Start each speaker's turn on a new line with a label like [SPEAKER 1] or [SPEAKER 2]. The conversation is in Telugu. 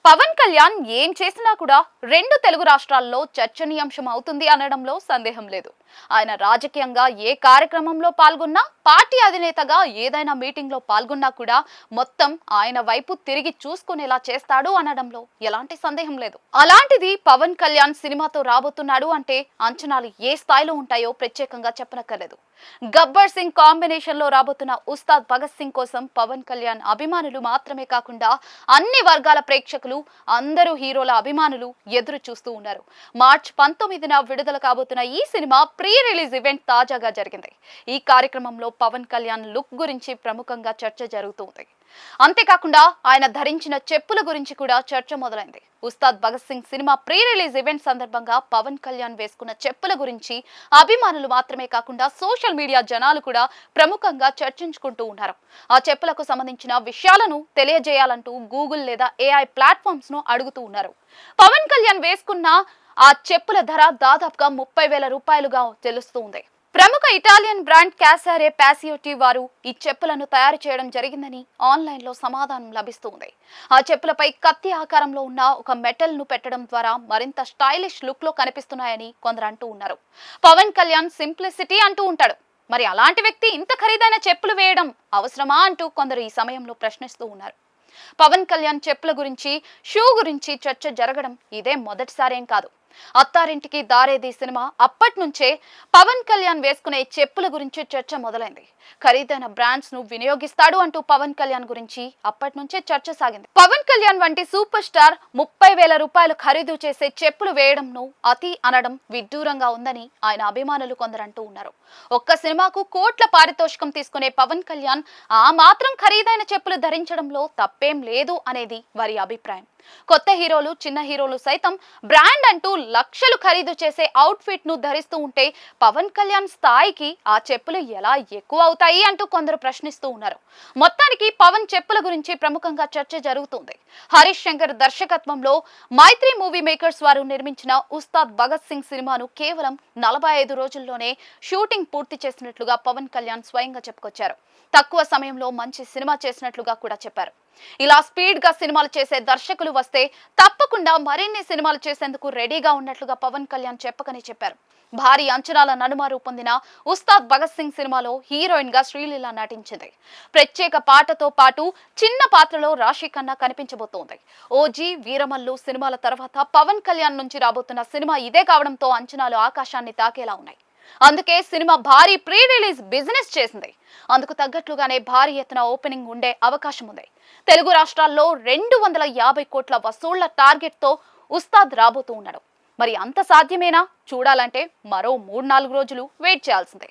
[SPEAKER 1] పవన్ కళ్యాణ్ ఏం చేసినా కూడా రెండు తెలుగు రాష్ట్రాల్లో చర్చనీయాంశం అవుతుంది అనడంలో సందేహం లేదు. ఆయన రాజకీయంగా ఏ కార్యక్రమంలో పాల్గొన్నా, పార్టీ అధినేతగా ఏదైనా మీటింగ్ లో పాల్గొన్నా కూడా మొత్తం ఆయన వైపు తిరిగి చూసుకునేలా చేస్తాడు అనడంలో ఎలాంటి సందేహం లేదు. అలాంటిది పవన్ కళ్యాణ్ సినిమాతో రాబోతున్నాడు అంటే అంచనాలు ఏ స్థాయిలో ఉంటాయో ప్రత్యేకంగా చెప్పనక్కర్లేదు. గబ్బర్ సింగ్ కాంబినేషన్ లో రాబోతున్న ఉస్తాద్ భగత్ సింగ్ కోసం పవన్ కళ్యాణ్ అభిమానులు మాత్రమే కాకుండా అన్ని వర్గాల ప్రేక్షకులు, అందరూ హీరోల అభిమానులు ఎదురు చూస్తూ ఉన్నారు. మార్చి 19న విడుదల కాబోతున్న ఈ సినిమా ప్రీ రిలీజ్ ఈవెంట్ తాజాగా జరిగింది. ఈ కార్యక్రమంలో పవన్ కళ్యాణ్ లుక్ గురించి ప్రముఖంగా చర్చ జరుగుతుంది. అంతేకాకుండా ఆయన ధరించిన చెప్పుల గురించి కూడా చర్చ మొదలైంది. Ustad Bhagat Singh cinema pre release event సందర్భంగా పవన్ కళ్యాణ్ వేసుకున్న చెప్పుల గురించి అభిమానులు మాత్రమే కాకుండా సోషల్ మీడియా జనాలు కూడా ప్రముఖంగా చర్చించుకుంటూ ఉన్నారు. ఆ చెప్పులకు సంబంధించిన విషయాలను తెలియజేయాలంటూ గూగుల్ లేదా ఏఐ ప్లాట్ఫామ్స్ ను అడుగుతూ ఉన్నారు. పవన్ కళ్యాణ్ వేసుకున్న ఆ చెప్పుల ధర దాదాపుగా 30,000 రూపాయలుగా తెలుస్తుంది. ప్రముఖ ఇటాలియన్ బ్రాండ్ క్యాసారే పాసియోటి వారు ఈ చెప్పులను తయారు చేయడం జరిగిందని ఆన్లైన్ లో సమాధానం లభిస్తుంది. ఆ చెప్పులపై కత్తి ఆకారంలో ఉన్న ఒక మెటల్ ను పెట్టడం ద్వారా మరింత స్టైలిష్ లుక్ లో కనిపిస్తున్నాయని కొందరు అంటూ ఉన్నారు. పవన్ కళ్యాణ్ సింప్లిసిటీ అంటూ ఉంటాడు. మరి అలాంటి వ్యక్తి ఇంత ఖరీదైన చెప్పులు వేయడం అవసరమా అంటూ కొందరు ఈ సమయంలో ప్రశ్నిస్తూ ఉన్నారు. పవన్ కళ్యాణ్ చెప్పుల గురించి, షూ గురించి చర్చ జరగడం ఇదే మొదటిసారేం కాదు. అత్తారింటికి దారేది సినిమా అప్పటి నుంచే పవన్ కళ్యాణ్ వేసుకునే చెప్పుల గురించి చర్చ మొదలైంది. ఖరీదైన బ్రాండ్స్ ను వినియోగిస్తాడు అంటూ పవన్ కళ్యాణ్ గురించి అప్పటి నుంచే చర్చ సాగింది. పవన్ కళ్యాణ్ వంటి సూపర్ స్టార్ 30,000 రూపాయలు ఖరీదు చేసే చెప్పులు వేయడంను అతి అనడం విడ్డూరంగా ఉందని ఆయన అభిమానులు కొందరు అంటూ ఉన్నారు. ఒక్క సినిమాకు కోట్ల పారితోషికం తీసుకునే పవన్ కళ్యాణ్ ఆ మాత్రం ఖరీదైన చెప్పులు ధరించడంలో తప్పేం లేదు అనేది వారి అభిప్రాయం. కొత్త హీరోలు, చిన్న హీరోలు సైతం బ్రాండ్ అంటూ లక్షలు ఖరీదు చేసే అవుట్ ఫిట్ ను ధరిస్తూ ఉంటే పవన్ కళ్యాణ్ స్థాయికి ఆ చెప్పులు ఎలా ఎక్కువ అవుతాయి అంటూ కొందరు ప్రశ్నిస్తూ ఉన్నారు. మొత్తానికి పవన్ చెప్పుల గురించి ప్రముఖంగా చర్చ జరుగుతుంది. హరీష్ శంకర్ దర్శకత్వంలో మైత్రి మూవీ మేకర్స్ వారు నిర్మించిన ఉస్తాద్ భగత్ సింగ్ సినిమాను కేవలం 45 రోజుల్లోనే షూటింగ్ పూర్తి చేసినట్లుగా పవన్ కళ్యాణ్ స్వయంగా చెప్పుకొచ్చారు. తక్కువ సమయంలో మంచి సినిమా చేసినట్లుగా కూడా చెప్పారు. ఇలా స్పీడ్ గా సినిమాలు చేసే దర్శకులు వస్తే తప్పకుండా మరిన్ని సినిమాలు చేసేందుకు రెడీగా ఉన్నట్లుగా పవన్ కళ్యాణ్ చెప్పకనే చెప్పారు. భారీ అంచనాల నడుమ రూపొందిన ఉస్తాద్ భగత్ సింగ్ సినిమాలో హీరోయిన్ గా శ్రీలీల నటించింది. ప్రత్యేక పాటతో పాటు చిన్న పాత్రలో రాశి ఖన్నా కనిపించబోతోంది. ఓజీ, వీరమల్లు సినిమాల తర్వాత పవన్ కళ్యాణ్ నుంచి రాబోతున్న సినిమా ఇదే కావడంతో అంచనాలు ఆకాశాన్ని తాకేలా ఉన్నాయి. అందుకే సినిమా భారీ ప్రీ రిలీజ్ బిజినెస్ చేసింది. అందుకు తగ్గట్లుగానే భారీ ఎత్తున ఓపెనింగ్ ఉండే అవకాశం ఉంది. తెలుగు రాష్ట్రాల్లో 250 కోట్ల వసూళ్ల టార్గెట్ తో ఉస్తాద్ రాబోతూ ఉన్నాడు. మరి అంత సాధ్యమేనా? చూడాలంటే మరో 3-4 రోజులు వెయిట్ చేయాల్సిందే.